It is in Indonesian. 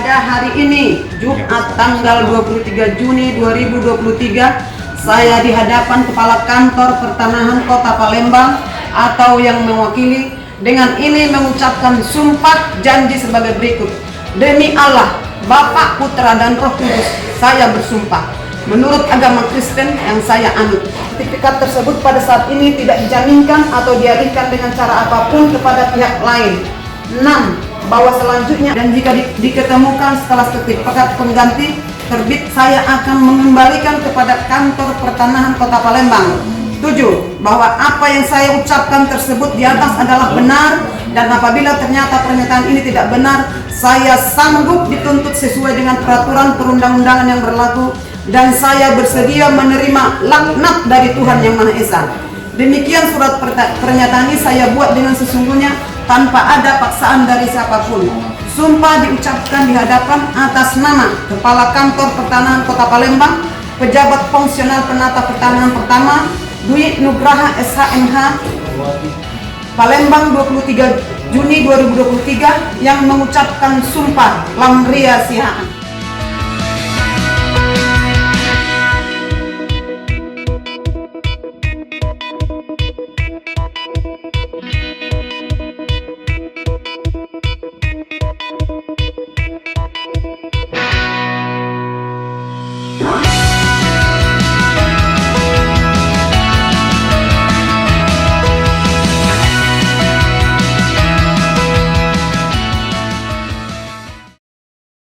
Pada hari ini, Jumat tanggal 23 Juni 2023, saya di hadapan Kepala Kantor Pertanahan Kota Palembang atau yang mewakili dengan ini mengucapkan sumpah janji sebagai berikut. Demi Allah, Bapa, Putra, dan Roh Kudus, saya bersumpah menurut agama Kristen yang saya anut. Sertifikat tersebut pada saat ini tidak dijaminkan atau dialihkan dengan cara apapun kepada pihak lain. 6. Bahwa selanjutnya dan jika diketemukan setelah sertifikat pengganti terbit, saya akan mengembalikan kepada Kantor Pertanahan Kota Palembang. 7. Bahwa apa yang saya ucapkan tersebut di atas adalah benar, dan apabila ternyata pernyataan ini tidak benar, saya sanggup dituntut sesuai dengan peraturan perundang-undangan yang berlaku, dan saya bersedia menerima laknat dari Tuhan Yang Maha Esa. Demikian surat pernyataan ini saya buat dengan sesungguhnya tanpa ada paksaan dari siapapun. Sumpah diucapkan di hadapan atas nama Kepala Kantor Pertanahan Kota Palembang, Pejabat Fungsional Penata Pertanahan Pertama, Dwi Nugraha SHMH, Palembang 23 Juni 2023, yang mengucapkan sumpah Lamria Sihaan.